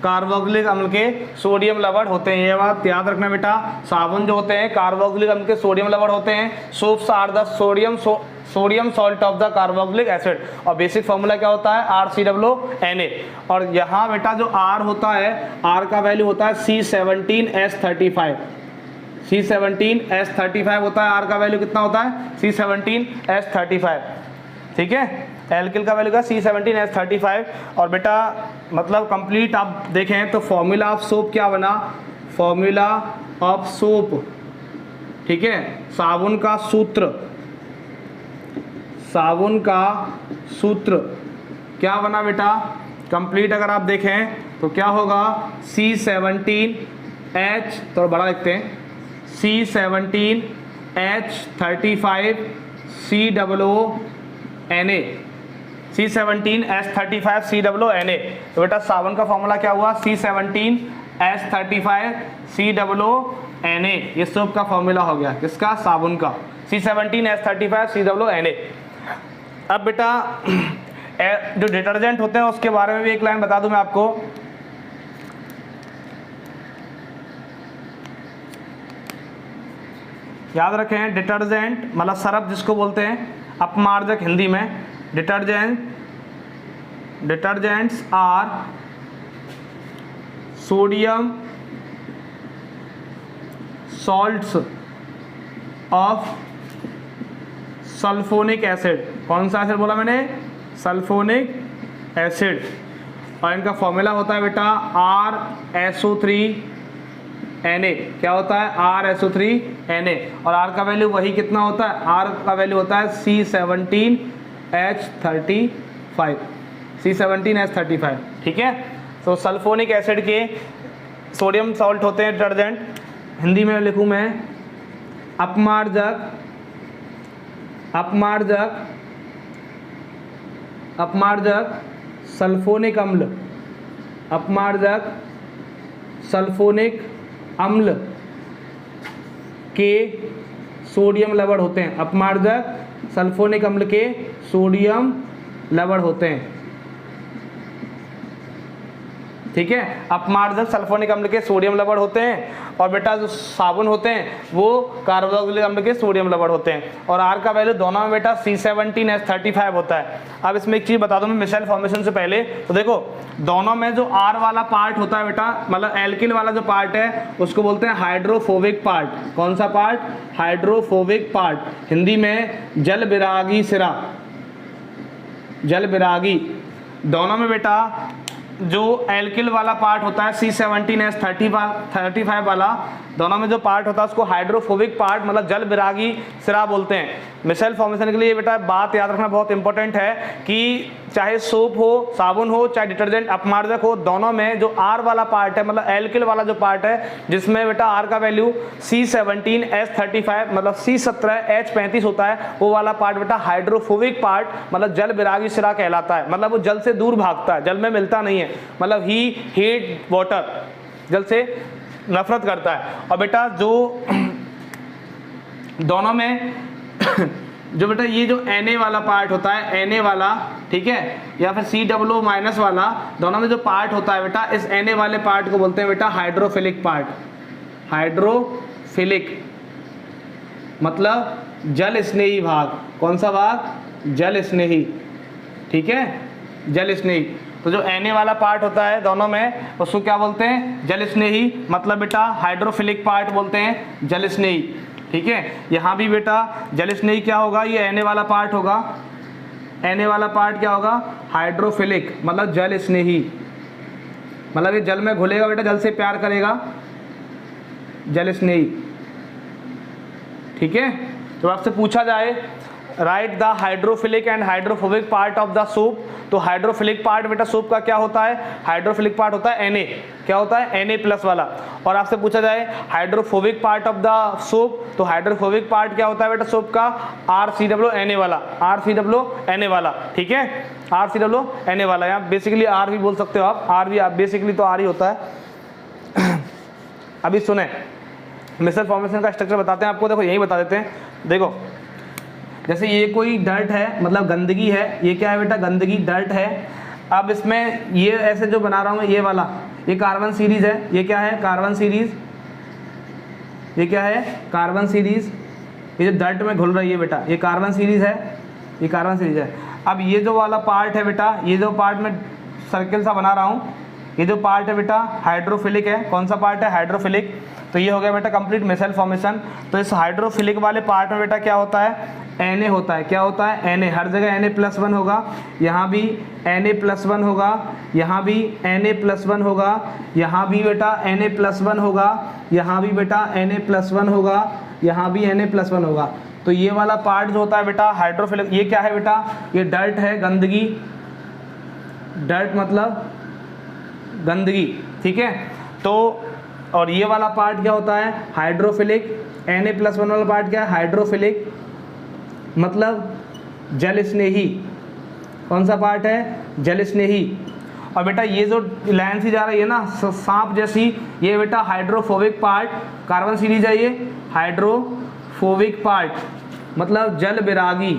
कार्बोक्सिलिक अम्ल के सोडियम लवण होते हैं, ये बात याद रखना बेटा। साबुन जो होते हैं कार्बोक्सिलिक अम्ल के सोडियम लवण होते हैं। Soaps are the sodium salt of the carboxylic acid, और बेसिक फॉर्मूला क्या होता है RCOONA। और यहाँ बेटा जो R होता है, R का वैल्यू होता है C17H35, C17H35 होता है। R का वैल्यू कितना होता है C17H35। ठीक है, एल्किल का वैल्यू का C17H35। और बेटा मतलब कंप्लीट आप देखें तो फॉर्मूला ऑफ सोप क्या बना, फॉर्मूला ऑफ सोप, ठीक है। साबुन का सूत्र क्या बना बेटा, कंप्लीट अगर आप देखें तो क्या होगा, C17H, थोड़ा बड़ा लिखते हैं, C17H35 COONA, C17H35 COONA। तो बेटा साबुन का फॉर्मूला क्या हुआ, C17H35 COONA, ये सोप का फॉर्मूला हो गया, किसका, साबुन का, C17H35 COONA। अब बेटा जो डिटर्जेंट होते हैं उसके बारे में भी एक लाइन बता दूं मैं आपको। याद रखें, डिटर्जेंट मतलब सरफ जिसको बोलते हैं, अपमार्जक हिंदी में, detergents are sodium salts of sulphonic acid. कौन सा एसिड बोला मैंने, सल्फोनिक एसिड। और इनका फॉर्मूला होता है बेटा RSO3Na। क्या होता है, RSO3Na। और R का वैल्यू वही कितना होता है, R का वैल्यू होता है C17H35, ठीक है। तो सल्फोनिक एसिड के सोडियम सॉल्ट होते हैं डिटर्जेंट, हिंदी में लिखूं मैं अपमार्जक सल्फोनिक अम्ल के सोडियम लवण होते हैं, अपमार्जक सल्फोनिक अम्ल के सोडियम लवण होते हैं, ठीक है। अपमार्जक सल्फोनिक अम्ल के सोडियम लवण होते हैं। और बेटा जो साबुन होते हैं वो कार्बोक्सिलिक अम्ल के सोडियम लवण होते हैं। और आर का वैल्यू दोनों में बेटा C17H35 होता है। अब इसमें एक चीज़ बता दूं मैं मिसाइल फॉर्मेशन से पहले, तो देखो दोनों में जो आर वाला पार्ट होता है बेटा, मतलब एल्किल वाला जो पार्ट है उसको बोलते हैं हाइड्रोफोबिक पार्ट। कौन सा पार्ट, हाइड्रोफोबिक पार्ट, हिंदी में जल विरागी सिरा, जल विरागी। दोनों में बेटा जो एल्किल वाला पार्ट होता है C17H35 वाला, दोनों में जो पार्ट होता है उसको हाइड्रोफोबिक पार्ट मतलब जल विरागी सिरा बोलते हैं। मिसाइल फॉर्मेशन के लिए बेटा बात याद रखना बहुत इंपॉर्टेंट है कि चाहे सोप हो, साबुन हो, चाहे डिटर्जेंट अपमार्जक हो, दोनों में जो आर वाला पार्ट है मतलब एल्किल वाला जो पार्ट है जिसमें बेटा आर का वैल्यू C17H35 मतलब C17H35 होता है, वो वाला पार्ट बेटा हाइड्रोफोबिक पार्ट मतलब जल विरागी सिरा कहलाता है। मतलब वो जल से दूर भागता है, जल में मिलता नहीं है, मतलब ही हेट वाटर, जल से नफरत करता है। और बेटा जो दोनों में जो बेटा ये जो Na वाला पार्ट होता है, Na वाला, ठीक है, या फिर COO माइनस वाला, दोनों में जो पार्ट होता है बेटा, इस Na वाले पार्ट को बोलते हैं बेटा हाइड्रोफिलिक पार्ट। हाइड्रोफिलिक मतलब जल स्नेही भाग। कौन सा भाग, जल स्नेही, ठीक है, जल स्नेही। तो जो Na वाला पार्ट होता है दोनों में उसको क्या बोलते हैं, जल स्नेही, मतलब बेटा हाइड्रोफिलिक पार्ट बोलते हैं जल स्नेही, ठीक है। यहाँ भी बेटा जल स्नेही क्या होगा, ये Na वाला पार्ट होगा, Na वाला पार्ट क्या होगा, हाइड्रोफिलिक मतलब जल स्नेही, मतलब ये जल में घुलेगा बेटा, जल से प्यार करेगा, जल स्नेही, ठीक है। तो आपसे पूछा जाए right the hydrophilic and hydrophobic part of the soap, तो हाइड्रोफिलिक पार्ट बेटा सोप का क्या होता है, हाइड्रोफिलिक पार्ट होता है Na, क्या होता है Na प्लस वाला। और आपसे पूछा जाए hydrophobic part of the soap, तो हाइड्रोफोबिक पार्ट क्या होता है बेटा सोप का, RCOONA वाला, RCOONA वाला, ठीक है, RCOONA वाला। यहाँ बेसिकली R भी बोल सकते हो आप, R भी आप बेसिकली तो R ही होता है। अभी सुने मिसल फॉर्मेशन का स्ट्रक्चर बताते हैं आपको, देखो यही बता देते हैं। देखो जैसे ये कोई डर्ट है मतलब गंदगी है, ये क्या है बेटा, गंदगी डर्ट है। अब इसमें ये ऐसे जो बना रहा हूँ ये वाला, ये कार्बन सीरीज है, ये क्या है, कार्बन सीरीज, ये क्या है, कार्बन सीरीज। ये जो डर्ट में घुल रही है बेटा ये कार्बन सीरीज है, ये कार्बन सीरीज है। अब ये जो वाला पार्ट है बेटा, ये जो पार्ट में सर्किल सा बना रहा हूँ, ये जो पार्ट है बेटा हाइड्रोफिलिक है। कौन सा पार्ट है, हाइड्रोफिलिक। तो ये हो गया बेटा कंप्लीट मिसाइल फॉर्मेशन। तो इस हाइड्रोफिलिक वाले पार्ट में बेटा क्या होता है, Na होता है, क्या होता है Na, हर जगह Na+1 होगा, यहाँ भी Na+1 होगा, यहाँ भी Na+1 होगा, यहाँ भी बेटा Na+1 होगा, यहाँ भी बेटा Na+1 होगा, यहाँ भी Na+1 होगा। तो ये वाला पार्ट जो होता है बेटा हाइड्रोफिलिक, ये क्या है बेटा, ये डर्ट है, गंदगी, डर्ट मतलब गंदगी, ठीक है। तो और ये वाला पार्ट क्या होता है हाइड्रोफिलिक, Na+1 वाला पार्ट क्या है हाइड्रोफिलिक मतलब जल स्नेही। कौन सा पार्ट है, जल स्नेही। और बेटा ये जो लाइन सी जा रही है ना सांप जैसी, ये बेटा हाइड्रोफोबिक पार्ट, कार्बन सीरीज है ये, हाइड्रोफोबिक पार्ट मतलब जल विरागी,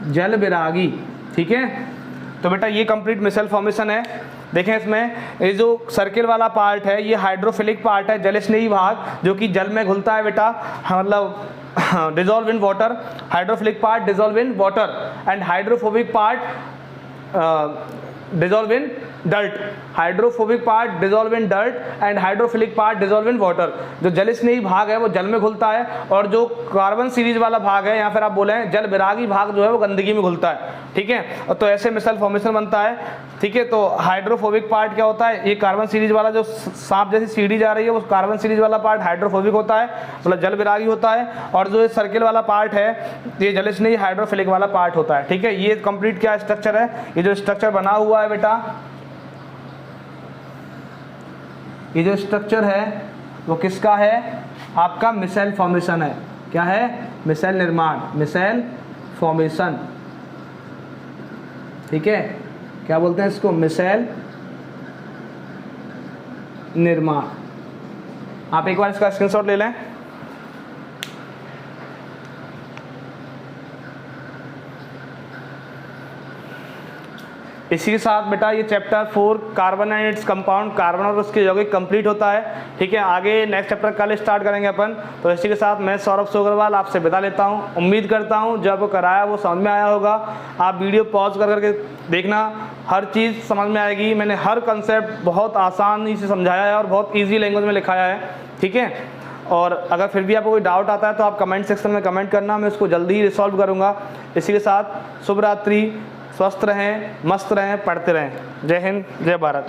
जल विरागी, ठीक है। तो बेटा ये कंप्लीट मिसल फॉर्मेशन है। देखें इसमें ये जो सर्किल वाला पार्ट है ये हाइड्रोफिलिक पार्ट है, जल स्नेही भाग जो कि जल में घुलता है बेटा, मतलब dissolve in water. Hydrophilic part dissolve in water and hydrophobic part dissolve in dirt. Hydrophobic part dissolve in dirt and hydrophilic part dissolve in water. जो जल स्नेही भाग है वो जल में घुलता है, और जो कार्बन सीरीज वाला भाग है या फिर आप बोले जल विरागी भाग जो है वो गंदगी में घुलता है, ठीक है। तो ऐसे मिसल फॉर्मेशन बनता है, ठीक है। तो हाइड्रोफोबिक पार्ट क्या होता है, ये कार्बन सीरीज वाला जो सांप जैसी सीढ़ी जा रही है वो कार्बन सीरीज वाला पार्ट हाइड्रोफोबिक होता है, मतलब जल विरागी होता है। और जो सर्किल वाला पार्ट है ये जल स्नेही हाइड्रोफिलिक वाला पार्ट होता है, ठीक है। ये कंप्लीट क्या स्ट्रक्चर है, ये जो स्ट्रक्चर बना हुआ है बेटा, ये जो स्ट्रक्चर है वो किसका है, आपका मिसेल फॉर्मेशन है। क्या है, मिसेल निर्माण, मिसेल फॉर्मेशन, ठीक है। क्या बोलते हैं इसको, मिसेल निर्माण। आप एक बार इसका स्क्रीनशॉट ले लें। इसी के साथ बेटा ये chapter 4 carbon and its compound, carbon और उसके यौगिक कंप्लीट होता है, ठीक है। आगे नेक्स्ट चैप्टर कल स्टार्ट करेंगे अपन। तो इसी के साथ मैं सौरभ सोगरवाल आपसे विदा लेता हूँ। उम्मीद करता हूँ जो आपको कराया वो समझ में आया होगा। आप वीडियो पॉज कर करके देखना, हर चीज़ समझ में आएगी। मैंने हर कंसेप्ट बहुत आसानी से समझाया है और बहुत ईजी लैंग्वेज में लिखाया है, ठीक है। और अगर फिर भी आपको कोई डाउट आता है तो आप कमेंट सेक्शन में कमेंट करना, मैं उसको जल्दी ही रिसॉल्व करूँगा। इसी के साथ शुभ रात्रि, स्वस्थ रहें, मस्त रहें, पढ़ते रहें। जय हिंद, जय भारत।